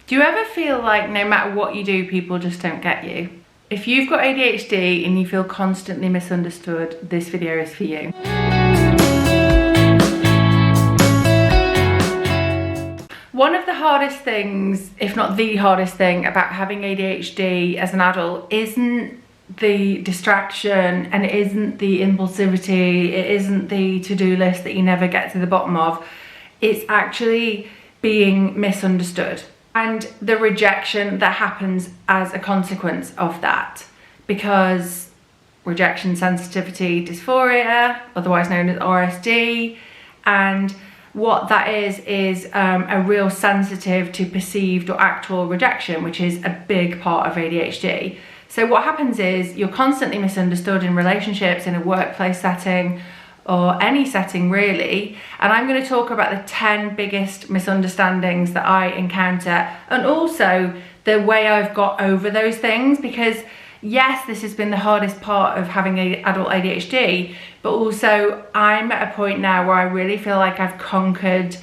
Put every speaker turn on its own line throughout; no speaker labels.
Do you ever feel like no matter what you do, people just don't get you? If you've got ADHD and you feel constantly misunderstood, this video is for you. One of the hardest things, if not the hardest thing about having ADHD as an adult isn't the distraction, and it isn't the impulsivity, it isn't the to-do list that you never get to the bottom of. It's actually being misunderstood and the rejection that happens as a consequence of that. Because rejection sensitivity dysphoria, otherwise known as RSD, and what that is a real sensitive to perceived or actual rejection, which is a big part of ADHD. So what happens is you're constantly misunderstood in relationships, in a workplace setting, or any setting really. And I'm going to talk about the 10 biggest misunderstandings that I encounter, and also the way I've got over those things, because yes, this has been the hardest part of having adult ADHD, but also I'm at a point now where I really feel like I've conquered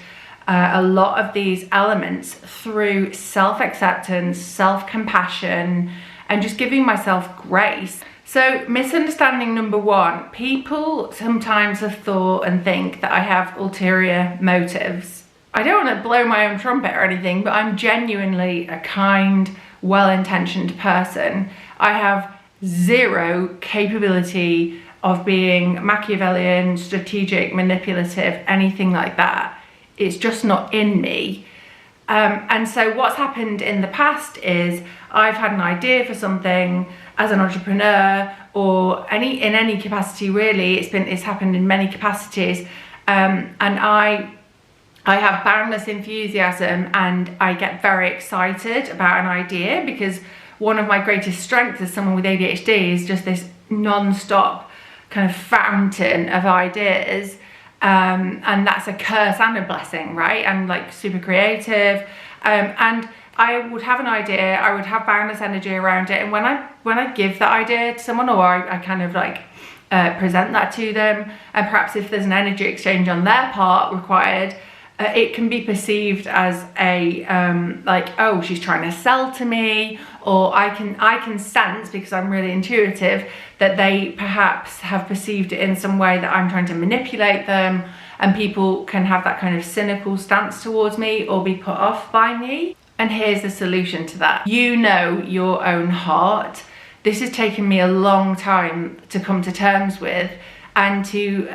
a lot of these elements through self-acceptance, self-compassion, and just giving myself grace. So misunderstanding number one, people sometimes have thought and think that I have ulterior motives. I don't want to blow my own trumpet or anything, but I'm genuinely a kind, well-intentioned person. I have zero capability of being Machiavellian, strategic, manipulative, anything like that. It's just not in me. And so what's happened in the past is I've had an idea for something as an entrepreneur, or in any capacity really. It's happened in many capacities, and I have boundless enthusiasm, and I get very excited about an idea, because one of my greatest strengths as someone with ADHD is just this non-stop kind of fountain of ideas. And that's a curse and a blessing, right? I'm like super creative, and I would have an idea, I would have boundless energy around it, and when I give that idea to someone, or I kind of like present that to them, and perhaps if there's an energy exchange on their part required, it can be perceived as a like, oh, she's trying to sell to me, or I can sense, because I'm really intuitive, that they perhaps have perceived it in some way that I'm trying to manipulate them, and people can have that kind of cynical stance towards me or be put off by me. And here's the solution to that. You know your own heart. This has taken me a long time to come to terms with, and to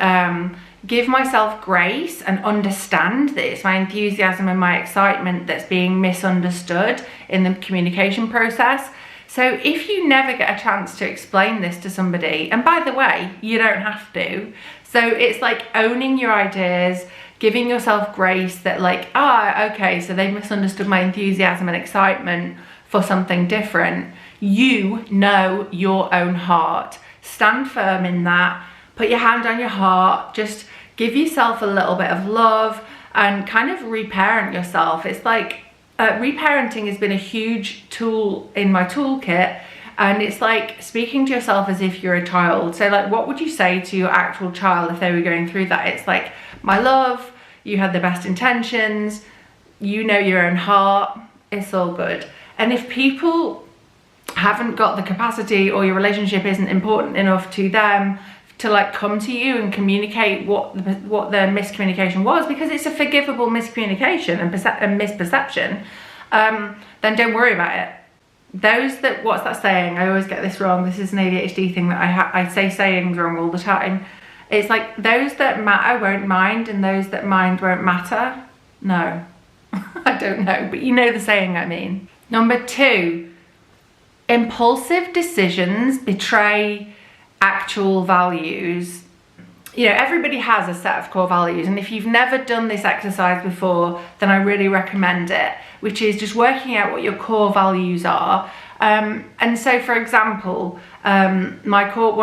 give myself grace and understand that it's my enthusiasm and my excitement that's being misunderstood in the communication process. So if you never get a chance to explain this to somebody, and by the way, you don't have to, so it's like owning your ideas, giving yourself grace that like, okay, so they misunderstood my enthusiasm and excitement for something different. You know your own heart. Stand firm in that. Put your hand on your heart. Just give yourself a little bit of love and kind of reparent yourself. It's like reparenting has been a huge tool in my toolkit, and it's like speaking to yourself as if you're a child. So like, what would you say to your actual child if they were going through that? It's like, my love, you had the best intentions, you know your own heart, it's all good. And if people haven't got the capacity, or your relationship isn't important enough to them to like come to you and communicate what the miscommunication was, because it's a forgivable miscommunication and misperception, then don't worry about it. What's that saying? I always get this wrong. This is an ADHD thing that I say sayings wrong all the time. It's like, those that matter won't mind, and those that mind won't matter. No, I don't know, but you know the saying I mean. Number two, impulsive decisions betray actual values. You know, everybody has a set of core values, and if you've never done this exercise before, then I really recommend it, which is just working out what your core values are. And so, for example, one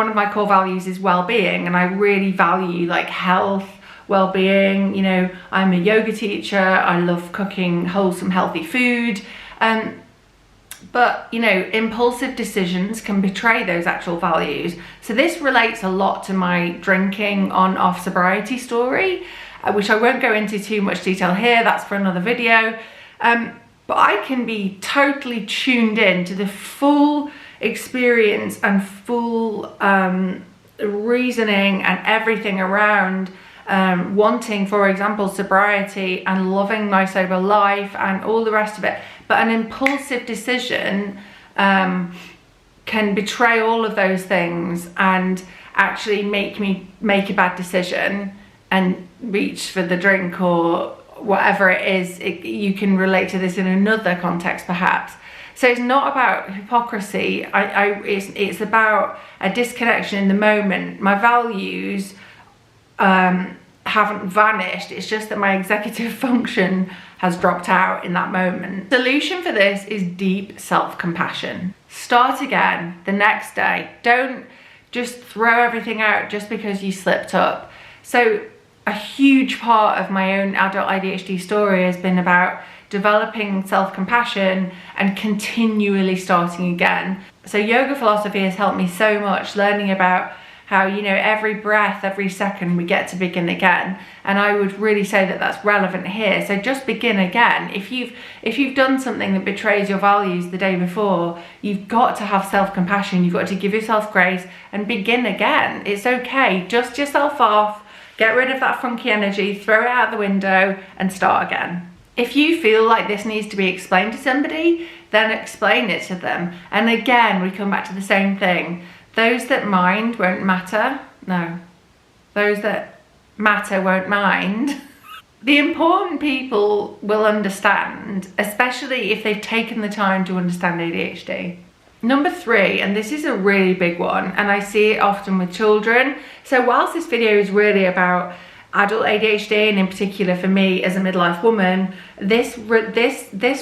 of my core values is well-being, and I really value like health, well-being. You know, I'm a yoga teacher, I love cooking wholesome, healthy food, but you know, impulsive decisions can betray those actual values. So this relates a lot to my drinking on-off sobriety story, which I won't go into too much detail here, that's for another video. but I can be totally tuned in to the full experience and full reasoning and everything around wanting, for example, sobriety and loving my sober life and all the rest of it. But an impulsive decision can betray all of those things and actually make me make a bad decision and reach for the drink or whatever it is. You can relate to this in another context perhaps. So it's not about hypocrisy. It's about a disconnection in the moment. My values haven't vanished. It's just that my executive function has dropped out in that moment. Solution for this is deep self-compassion. Start again the next day. Don't just throw everything out just because you slipped up. So a huge part of my own adult ADHD story has been about developing self-compassion and continually starting again. So yoga philosophy has helped me so much, learning about how, you know, every breath, every second we get to begin again. And I would really say that that's relevant here. So just begin again. If you've done something that betrays your values the day before, you've got to have self-compassion. You've got to give yourself grace and begin again. It's okay. Dust yourself off, get rid of that funky energy, throw it out the window and start again. If you feel like this needs to be explained to somebody, then explain it to them. And again, we come back to the same thing. Those that mind won't matter. No. Those that matter won't mind. The important people will understand, especially if they've taken the time to understand ADHD. Number 3, and this is a really big one, and I see it often with children. So whilst this video is really about adult ADHD, and in particular for me as a midlife woman, this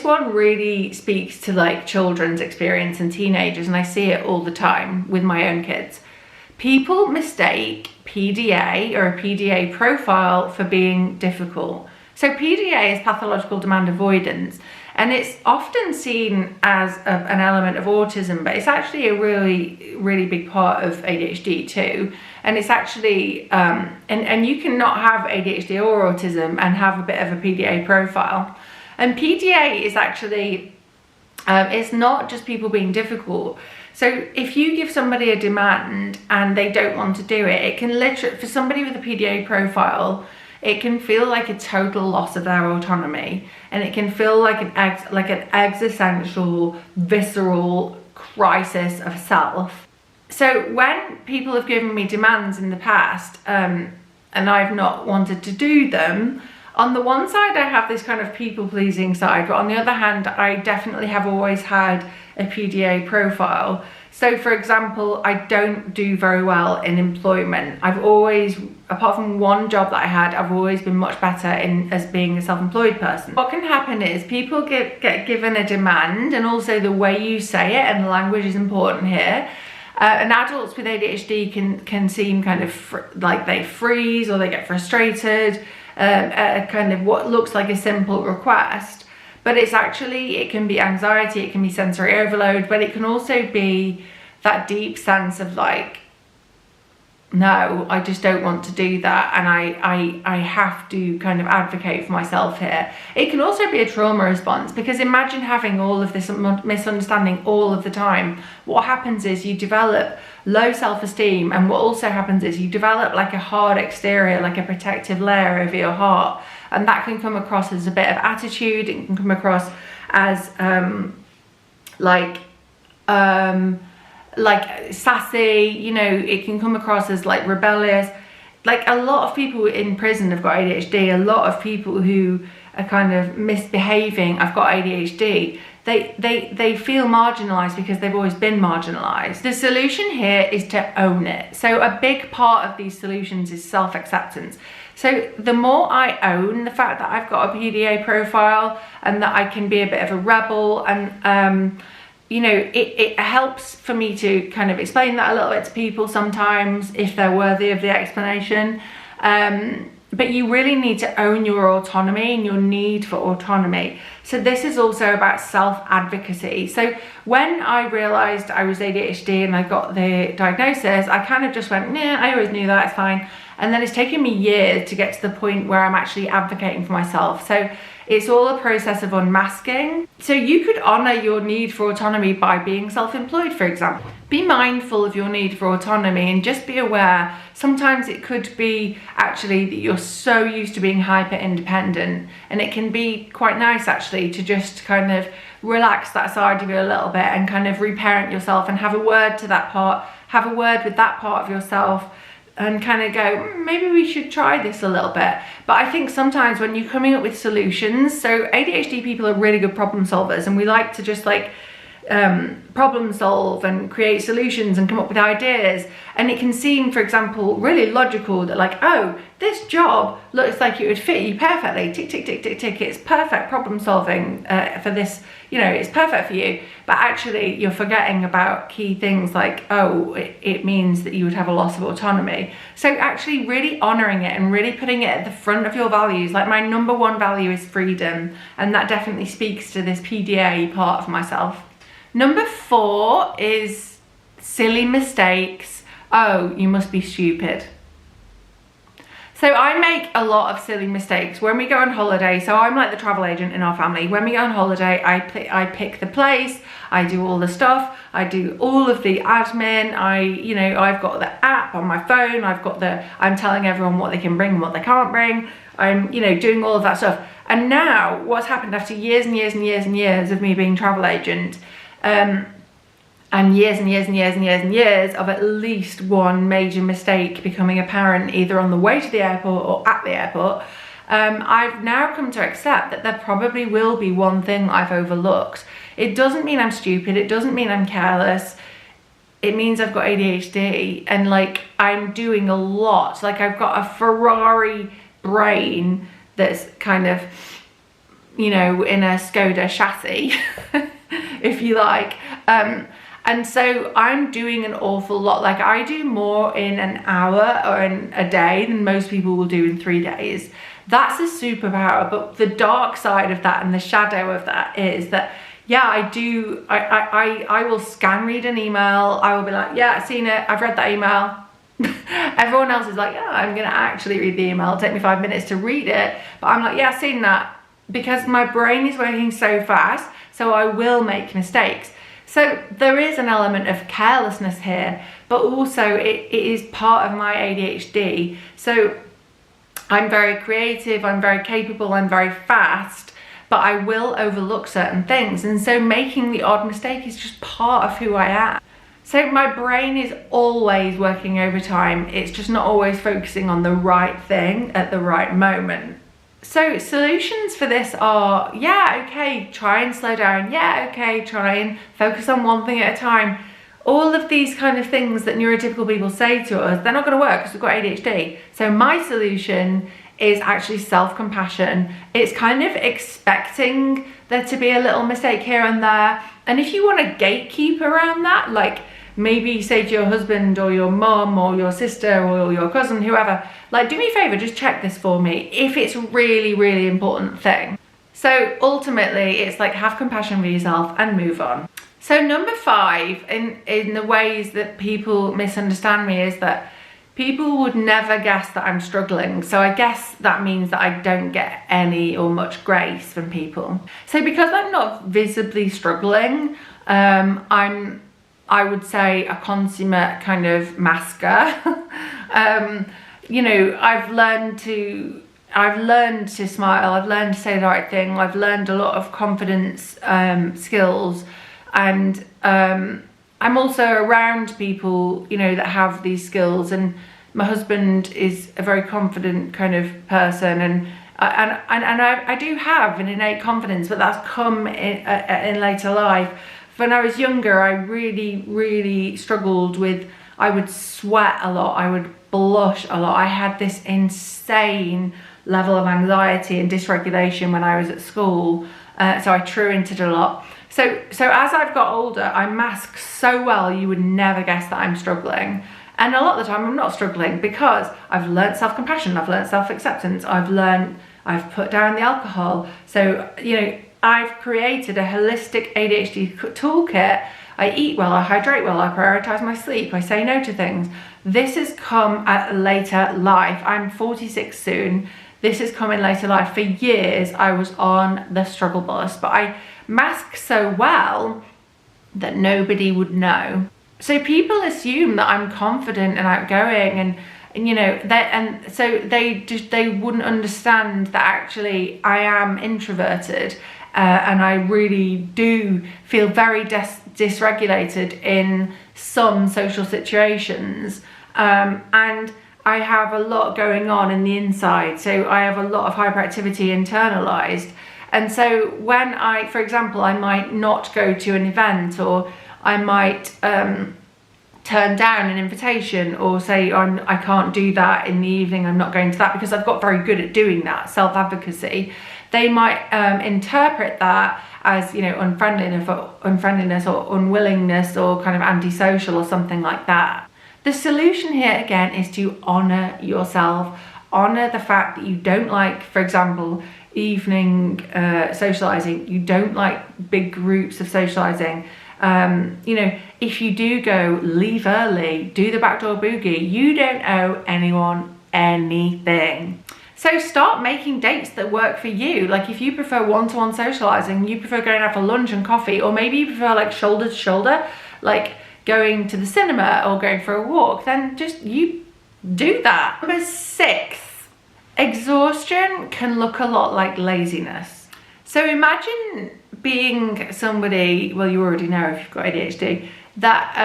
one really speaks to like children's experience and teenagers, and I see it all the time with my own kids. People mistake PDA or a PDA profile for being difficult. So PDA is pathological demand avoidance, and it's often seen as an element of autism, but it's actually a really big part of ADHD too. And it's actually, and you can not have ADHD or autism and have a bit of a PDA profile. And PDA is actually, it's not just people being difficult. So if you give somebody a demand and they don't want to do it, it can literally, for somebody with a PDA profile, it can feel like a total loss of their autonomy, and it can feel like an existential, visceral crisis of self. So when people have given me demands in the past, and I've not wanted to do them, on the one side I have this kind of people-pleasing side, but on the other hand I definitely have always had a PDA profile. So for example, I don't do very well in employment. I've always, apart from one job that I had, I've always been much better as being a self-employed person. What can happen is people get given a demand, and also the way you say it and the language is important here. And adults with ADHD can seem kind of like they freeze or they get frustrated at kind of what looks like a simple request. But it's actually, it can be anxiety, it can be sensory overload, but it can also be that deep sense of like, no, I just don't want to do that, and I have to kind of advocate for myself here. It can also be a trauma response, because imagine having all of this misunderstanding all of the time. What happens is you develop low self-esteem, and what also happens is you develop like a hard exterior, like a protective layer over your heart, and that can come across as a bit of attitude. It can come across as like sassy, you know, it can come across as like rebellious. Like a lot of people in prison have got ADHD, a lot of people who are kind of misbehaving, I've got ADHD, they feel marginalised because they've always been marginalised. The solution here is to own it. So a big part of these solutions is self-acceptance. So the more I own the fact that I've got a PDA profile and that I can be a bit of a rebel, and you know, it helps for me to kind of explain that a little bit to people sometimes if they're worthy of the explanation. But you really need to own your autonomy and your need for autonomy. So this is also about self-advocacy. So when I realised I was ADHD and I got the diagnosis, I kind of just went, nah, I always knew that, it's fine. And then it's taken me years to get to the point where I'm actually advocating for myself. So it's all a process of unmasking. So you could honor your need for autonomy by being self-employed, for example. Be mindful of your need for autonomy and just be aware. Sometimes it could be actually that you're so used to being hyper independent, and it can be quite nice actually to just kind of relax that side of you a little bit and kind of reparent yourself and have a word to that part, have a word with that part of yourself, and kind of go, maybe we should try this a little bit. But I think sometimes when you're coming up with solutions, so ADHD people are really good problem solvers, and we like to just like problem solve and create solutions and come up with ideas, and it can seem, for example, really logical that like, oh, this job looks like it would fit you perfectly, tick tick tick tick tick, it's perfect problem solving for this, you know, it's perfect for you. But actually you're forgetting about key things like, oh, it means that you would have a loss of autonomy. So actually really honoring it and really putting it at the front of your values. Like my number one value is freedom, and that definitely speaks to this PDA part of myself. Number 4 is silly mistakes. Oh, you must be stupid. So I make a lot of silly mistakes when we go on holiday. So I'm like the travel agent in our family. When we go on holiday, I pick the place, I do all the stuff, I do all of the admin. I've got the app on my phone. I'm telling everyone what they can bring and what they can't bring. I'm, doing all of that stuff. And now what's happened after years and years and years and years of me being travel agent, and years and years and years and years and years of at least one major mistake becoming apparent either on the way to the airport or at the airport, I've now come to accept that there probably will be one thing I've overlooked. It doesn't mean I'm stupid, it doesn't mean I'm careless, it means I've got ADHD, and like I'm doing a lot. Like I've got a Ferrari brain that's kind of, in a Skoda chassis, if you like. And so I'm doing an awful lot. Like I do more in an hour or in a day than most people will do in 3 days. That's a superpower. But the dark side of that and the shadow of that is that, yeah, I will scan read an email. I will be like, yeah, I've seen it, I've read that email. Everyone else is like, yeah, I'm gonna actually read the email. It'll take me 5 minutes to read it. But I'm like, yeah, I've seen that, because my brain is working so fast, so I will make mistakes. So there is an element of carelessness here, but also it is part of my ADHD. So I'm very creative, I'm very capable, I'm very fast, but I will overlook certain things. And so making the odd mistake is just part of who I am. So my brain is always working overtime. It's just not always focusing on the right thing at the right moment. So solutions for this are, yeah, okay, try and slow down. Yeah, okay, try and focus on one thing at a time. All of these kind of things that neurotypical people say to us, they're not going to work because we've got ADHD. So my solution is actually self-compassion. It's kind of expecting there to be a little mistake here and there. And if you want to gatekeep around that, like maybe say to your husband or your mum or your sister or your cousin, whoever, like, do me a favor, just check this for me if it's a really, really important thing. So ultimately it's like, have compassion for yourself and move on. So number 5 in the ways that people misunderstand me is that people would never guess that I'm struggling. So I guess that means that I don't get any or much grace from people. So because I'm not visibly struggling, I would say a consummate kind of masker. I've learned to smile, I've learned to say the right thing, I've learned a lot of confidence skills, and I'm also around people, that have these skills, and my husband is a very confident kind of person, and I do have an innate confidence, but that's come in later life. When I was younger, I really, really struggled with, I would sweat a lot, I would blush a lot. I had this insane level of anxiety and dysregulation when I was at school, so I truanted a lot. So as I've got older, I mask so well, you would never guess that I'm struggling. And a lot of the time I'm not struggling because I've learnt self-compassion, I've learnt self-acceptance, I've put down the alcohol. So, I've created a holistic ADHD toolkit I eat well, I hydrate well, I prioritise my sleep, I say no to things. This has come at later life. I'm 46 soon. This has come in later life. For years, I was on the struggle bus, but I masked so well that nobody would know. So people assume that I'm confident and outgoing, and you know, so they wouldn't understand that actually I am introverted, and I really do feel very dysregulated in some social situations, and I have a lot going on in the inside. So I have a lot of hyperactivity internalized. And so when for example, I might not go to an event, or I might turn down an invitation, or say I can't do that in the evening, I'm not going to that, because I've got very good at doing that, self-advocacy. They might interpret that as, you know, unfriendliness or unwillingness or kind of antisocial or something like that. The solution here again is to honour yourself. Honour the fact that you don't like, for example, evening socialising, you don't like big groups of socialising. You know, if you do go, leave early, do the backdoor boogie, you don't owe anyone anything. So start making dates that work for you. Like if you prefer one-to-one socialising, you prefer going out for lunch and coffee, or maybe you prefer like shoulder to shoulder, like going to the cinema or going for a walk, then just you do that. Number 6, exhaustion can look a lot like laziness. So imagine being somebody, well, you already know if you've got ADHD, that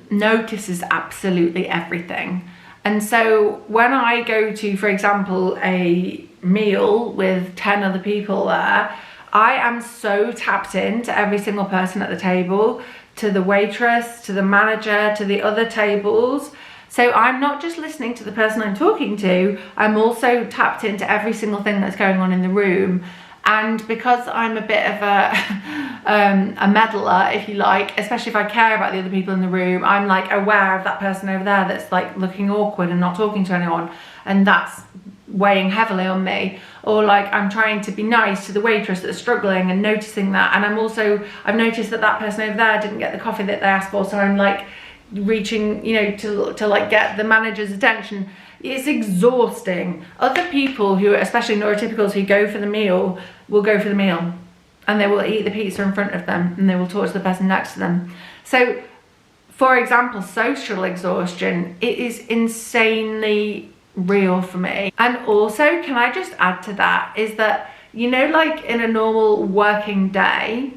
notices absolutely everything. And so when I go to, for example, a meal with 10 other people there, I am so tapped into every single person at the table, to the waitress, to the manager, to the other tables. So I'm not just listening to the person I'm talking to, I'm also tapped into every single thing that's going on in the room. And because I'm a bit of a meddler, if you like, especially if I care about the other people in the room, I'm like aware of that person over there that's like looking awkward and not talking to anyone, and that's weighing heavily on me. Or like I'm trying to be nice to the waitress that's struggling and noticing that, and I've noticed that that person over there didn't get the coffee that they asked for, so I'm like reaching, you know, to like get the manager's attention. It's exhausting. Other people who, especially neurotypicals, who go for the meal, will go for the meal, and they will eat the pizza in front of them, and they will talk to the person next to them. So, for example, social exhaustion, it is insanely real for me. And also, can I just add to that, is that, you know, like in a normal working day,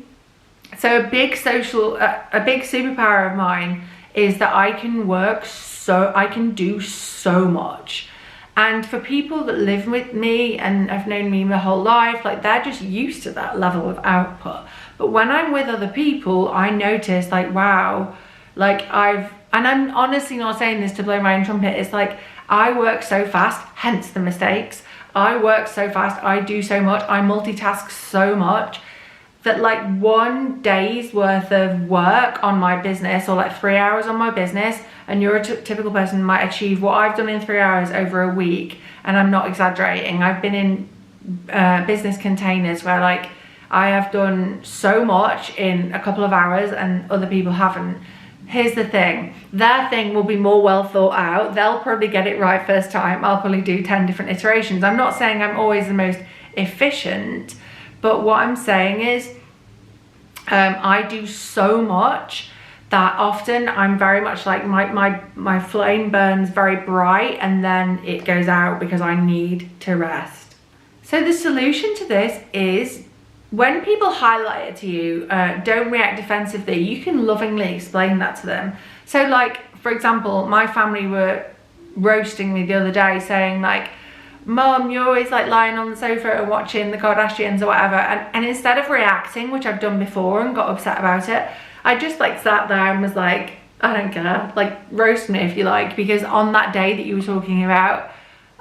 so a big superpower of mine is that I can do so much. And for people that live with me and have known me my whole life, like they're just used to that level of output. But when I'm with other people, I notice like, wow, like and I'm honestly not saying this to blow my own trumpet, it's like I work so fast, hence the mistakes. I work so fast, I do so much, I multitask so much, that like 1 day's worth of work on my business, or like 3 hours on my business, a neurotypical person might achieve what I've done in 3 hours over a week. And I'm not exaggerating. I've been in business containers where like I have done so much in a couple of hours and other people haven't. Here's the thing, their thing will be more well thought out. They'll probably get it right first time. I'll probably do 10 different iterations. I'm not saying I'm always the most efficient, but what I'm saying is I do so much that often I'm very much like my flame burns very bright and then it goes out because I need to rest. So the solution to this is, when people highlight it to you, don't react defensively. You can lovingly explain that to them. So like, for example, my family were roasting me the other day saying like, Mum, you're always like lying on the sofa and watching the Kardashians or whatever. And instead of reacting, which I've done before and got upset about it, I just like sat there and was like, I don't care, like roast me if you like, because on that day that you were talking about,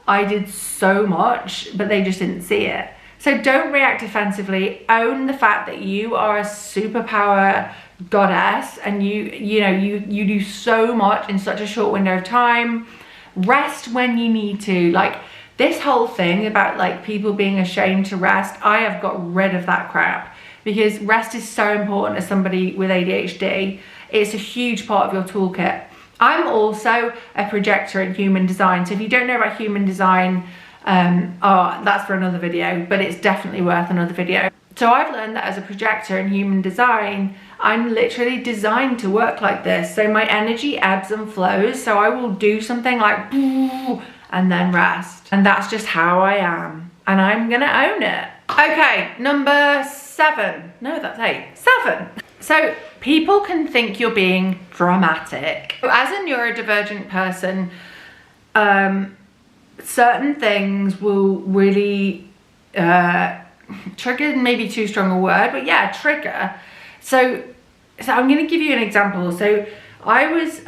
I did so much, but they just didn't see it. So don't react defensively. Own the fact that you are a superpower goddess, and you do so much in such a short window of time. Rest when you need to. Like this whole thing about like people being ashamed to rest, I have got rid of that crap. because rest is so important as somebody with ADHD. It's a huge part of your toolkit. I'm also a projector in human design. So if you don't know about human design, that's for another video, but it's definitely worth another video. So I've learned that as a projector in human design, I'm literally designed to work like this. So my energy ebbs and flows. So I will do something like and then rest. And that's just how I am. And I'm gonna own it. Okay, number 7. No, that's 8. 7. So people can think you're being dramatic. As a neurodivergent person, certain things will really trigger, maybe too strong a word, but yeah, trigger. So I'm going to give you an example. So I was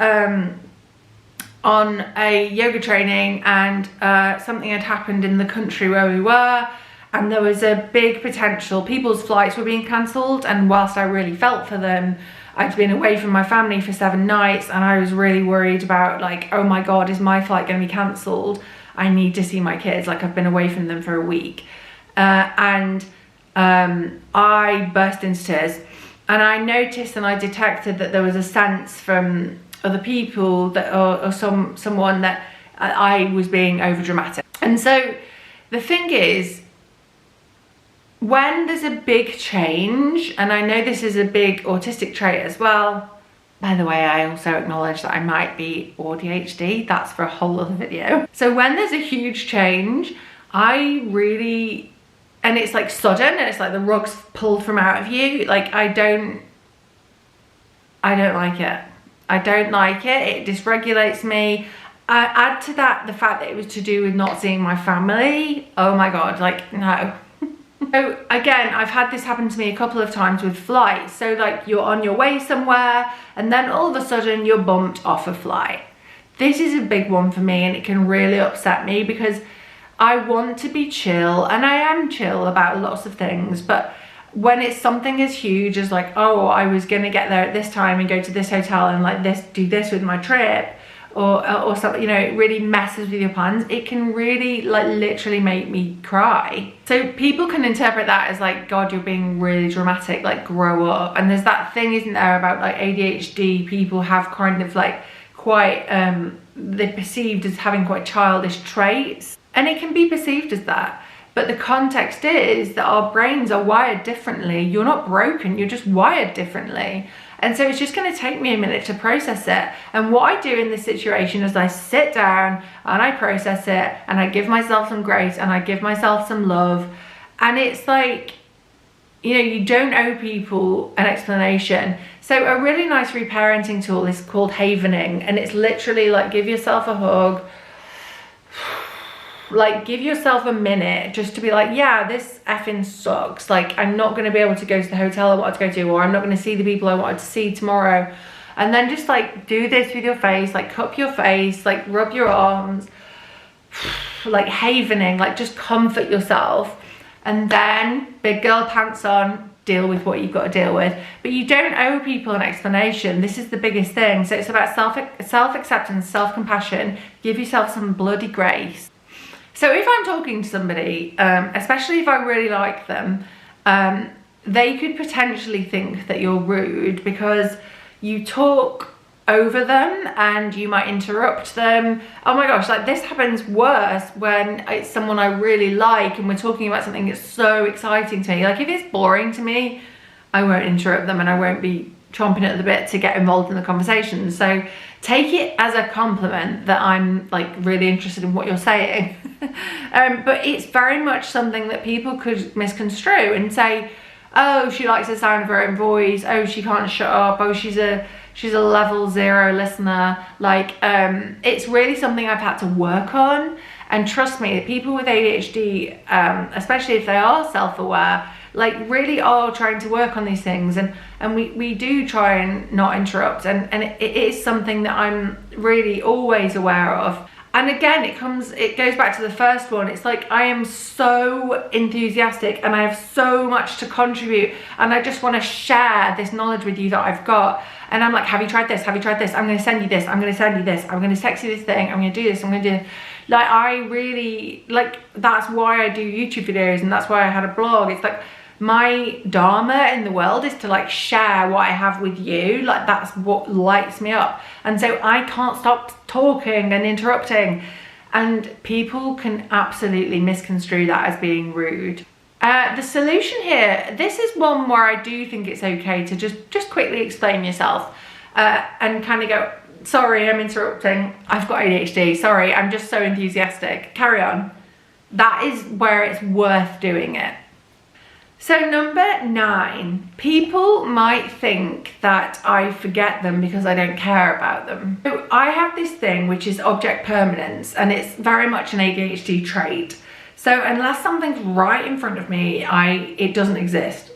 on a yoga training, and something had happened in the country where we were, and there was a big potential. People's flights were being cancelled, and whilst I really felt for them, I'd been away from my family for 7 nights, and I was really worried about, like, oh my God, is my flight going to be cancelled? I need to see my kids. Like, I've been away from them for a week. I burst into tears, and I noticed and I detected that there was a sense from other people that, or someone, that I was being overdramatic. And so the thing is, when there's a big change, and I know this is a big autistic trait as well. By the way, I also acknowledge that I might be ADHD. That's for a whole other video. So when there's a huge change, I really, and it's like sudden, and it's like the rug's pulled from out of you. Like, I don't like it. I don't like it. It dysregulates me. Add to that the fact that it was to do with not seeing my family. Oh my God, like, no. So again, I've had this happen to me a couple of times with flights. So like, you're on your way somewhere, and then all of a sudden you're bumped off a flight. This is a big one for me, and it can really upset me because I want to be chill, and I am chill about lots of things, but when it's something as huge as like, oh, I was gonna get there at this time and go to this hotel and like this, do this with my trip, or something, you know, it really messes with your plans. It can really, like, literally make me cry. So people can interpret that as like, God, you're being really dramatic, like, grow up. And there's that thing, isn't there, about like ADHD people have kind of like quite, they're perceived as having quite childish traits, and it can be perceived as that. But the context is that our brains are wired differently. You're not broken, you're just wired differently. And so it's just going to take me a minute to process it. And what I do in this situation is I sit down and I process it, and I give myself some grace, and I give myself some love. And it's like, you know, you don't owe people an explanation. So a really nice reparenting tool is called havening, and it's literally like, give yourself a hug. Like, give yourself a minute just to be like, yeah, this effing sucks. Like, I'm not going to be able to go to the hotel I wanted to go to, or I'm not going to see the people I wanted to see tomorrow. And then just like do this with your face, like cup your face, like rub your arms, like havening, like just comfort yourself. And then big girl pants on, deal with what you've got to deal with. But you don't owe people an explanation. This is the biggest thing. So it's about self-acceptance, self-compassion. Give yourself some bloody grace. So if I'm talking to somebody, especially if I really like them, they could potentially think that you're rude because you talk over them and you might interrupt them. Oh my gosh, like, this happens worse when it's someone I really like and we're talking about something that's so exciting to me. Like, if it's boring to me, I won't interrupt them, and I won't be chomping at the bit to get involved in the conversation. So take it as a compliment that I'm like really interested in what you're saying. But it's very much something that people could misconstrue and say, oh, she likes the sound of her own voice, oh, she can't shut up, oh, she's a level 0 listener. Like, it's really something I've had to work on. And trust me, people with ADHD, especially if they are self-aware, like, really are trying to work on these things, and we do try and not interrupt, and it is something that I'm really always aware of. And again, it goes back to the first one. It's like, I am so enthusiastic and I have so much to contribute, and I just want to share this knowledge with you that I've got. And I'm like, have you tried this? Have you tried this? I'm going to send you this. I'm going to send you this. I'm going to text you this thing. I'm going to do this. I'm going to do this. Like, I really, like, that's why I do YouTube videos, and that's why I had a blog. It's like, my dharma in the world is to like share what I have with you. Like that's what lights me up. And so I can't stop talking and interrupting. And people can absolutely misconstrue that as being rude. The solution here, this is one where I do think it's okay to just quickly explain yourself and kind of go, sorry, I'm interrupting. I've got ADHD. Sorry, I'm just so enthusiastic. Carry on. That is where it's worth doing it. So number 9, people might think that I forget them because I don't care about them. So I have this thing which is object permanence, and it's very much an ADHD trait. So unless something's right in front of me, it doesn't exist.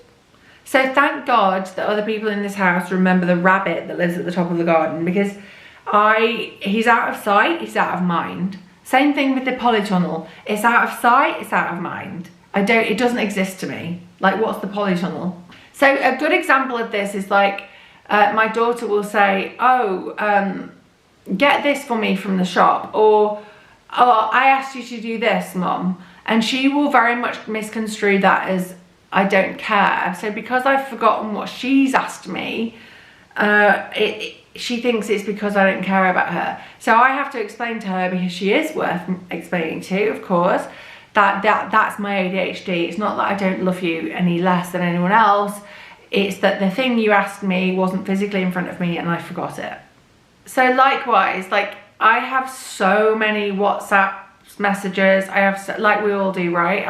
So thank God that other people in this house remember the rabbit that lives at the top of the garden, because he's out of sight, he's out of mind. Same thing with the polytunnel. It's out of sight, it's out of mind. It doesn't exist to me. Like, what's the polytunnel? So a good example of this is like, my daughter will say, get this for me from the shop, or I asked you to do this, Mum. And she will very much misconstrue that as I don't care. So because I've forgotten what she's asked me, she thinks it's because I don't care about her. So I have to explain to her, because she is worth explaining to, of course, that's my ADHD. It's not that I don't love you any less than anyone else. It's that the thing you asked me wasn't physically in front of me and I forgot it. So likewise, like I have so many WhatsApp messages. I have, like we all do, right?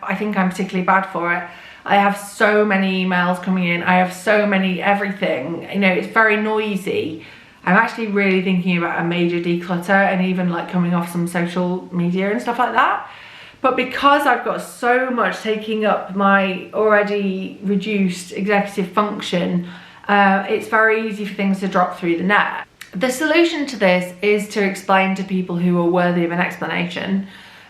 I think I'm particularly bad for it. I have so many emails coming in. I have so many everything. You know, it's very noisy. I'm actually really thinking about a major declutter and even like coming off some social media and stuff like that. But because I've got so much taking up my already reduced executive function, it's very easy for things to drop through the net. The solution to this is to explain to people who are worthy of an explanation.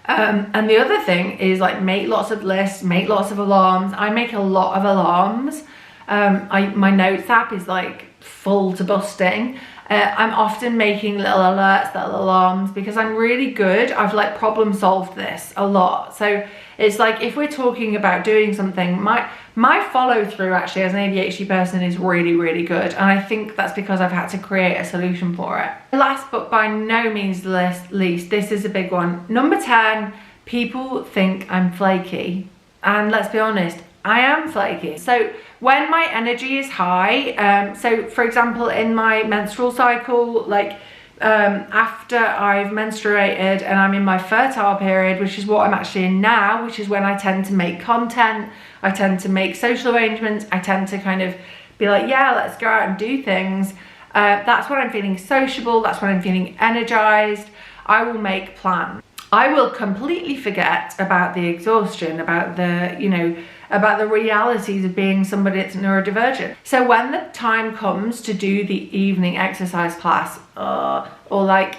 And the other thing is like make lots of lists, make lots of alarms. I make a lot of alarms. My notes app is like full to busting. I'm often making little alerts, little alarms, because I'm really good. I've like problem solved this a lot. So it's like if we're talking about doing something, my follow through actually as an ADHD person is really, really good. And I think that's because I've had to create a solution for it. Last but by no means least, this is a big one. Number 10, people think I'm flaky. And let's be honest, I am flaky. So when my energy is high, so for example, in my menstrual cycle, like after I've menstruated and I'm in my fertile period, which is what I'm actually in now, which is when I tend to make content, I tend to make social arrangements, I tend to kind of be like, yeah, let's go out and do things. That's when I'm feeling sociable, that's when I'm feeling energized. I will make plans. I will completely forget about the exhaustion, about the, about the realities of being somebody that's neurodivergent. So when the time comes to do the evening exercise class, or like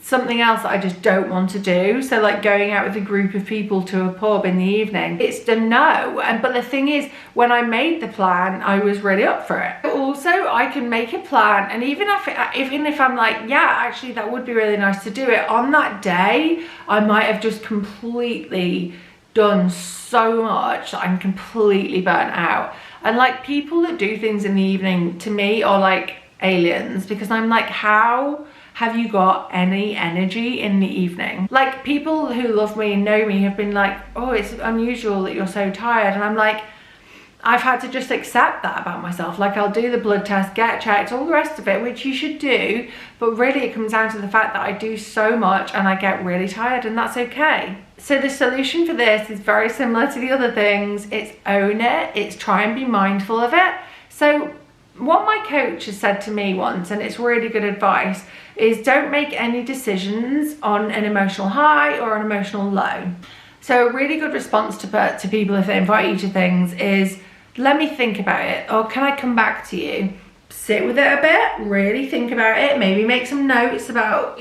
something else that I just don't want to do, so like going out with a group of people to a pub in the evening, it's a no. But the thing is, when I made the plan, I was really up for it. Also, I can make a plan, and even if I'm like, yeah, actually that would be really nice to do it, on that day I might have just completely done so much that I'm completely burnt out. And like people that do things in the evening to me are like aliens, because I'm like, how have you got any energy in the evening? Like people who love me and know me have been like, oh, it's unusual that you're so tired. And I'm like, I've had to just accept that about myself. Like I'll do the blood test, get checked, all the rest of it, which you should do. But really it comes down to the fact that I do so much and I get really tired, and that's okay. So the solution for this is very similar to the other things. It's own it, it's try and be mindful of it. So what my coach has said to me once, and it's really good advice, is don't make any decisions on an emotional high or an emotional low. So a really good response to people if they invite you to things is, let me think about it, or can I come back to you? Sit with it a bit, really think about it, maybe make some notes about,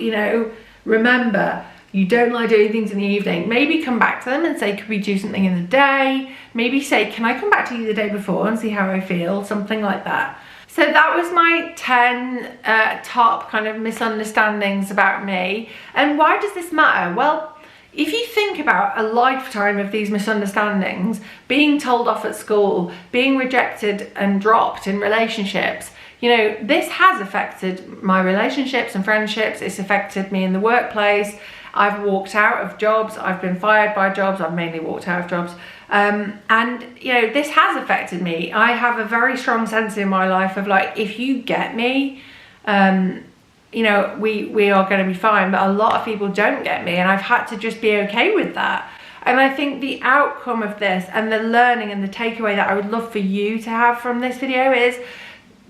remember, you don't like doing things in the evening. Maybe come back to them and say, could we do something in the day? Maybe say, can I come back to you the day before and see how I feel? Something like that. So that was my 10 top kind of misunderstandings about me. And why does this matter? Well, If you think about a lifetime of these misunderstandings, being told off at school, being rejected and dropped in relationships, you know, this has affected my relationships and friendships. It's affected me in the workplace. I've walked out of jobs. I've been fired by jobs. I've mainly walked out of jobs. And, you know, this has affected me. I have a very strong sense in my life of like, if you get me, you know, we are going to be fine. But a lot of people don't get me. And I've had to just be okay with that. And I think the outcome of this and the learning and the takeaway that I would love for you to have from this video is,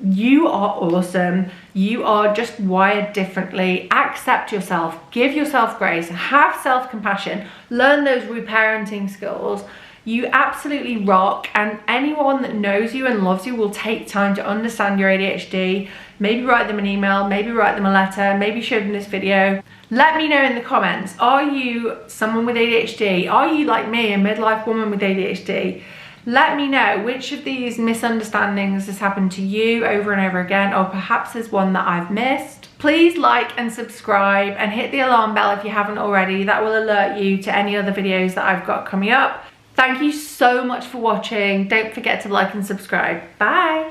you are awesome. You are just wired differently. Accept yourself, give yourself grace, have self-compassion, learn those reparenting skills. You absolutely rock, and anyone that knows you and loves you will take time to understand your ADHD. Maybe write them an email, maybe write them a letter, maybe show them this video. Let me know in the comments, are you someone with ADHD? Are you like me, a midlife woman with ADHD? Let me know which of these misunderstandings has happened to you over and over again, or perhaps there's one that I've missed. Please like and subscribe and hit the alarm bell if you haven't already. That will alert you to any other videos that I've got coming up. Thank you so much for watching. Don't forget to like and subscribe. Bye.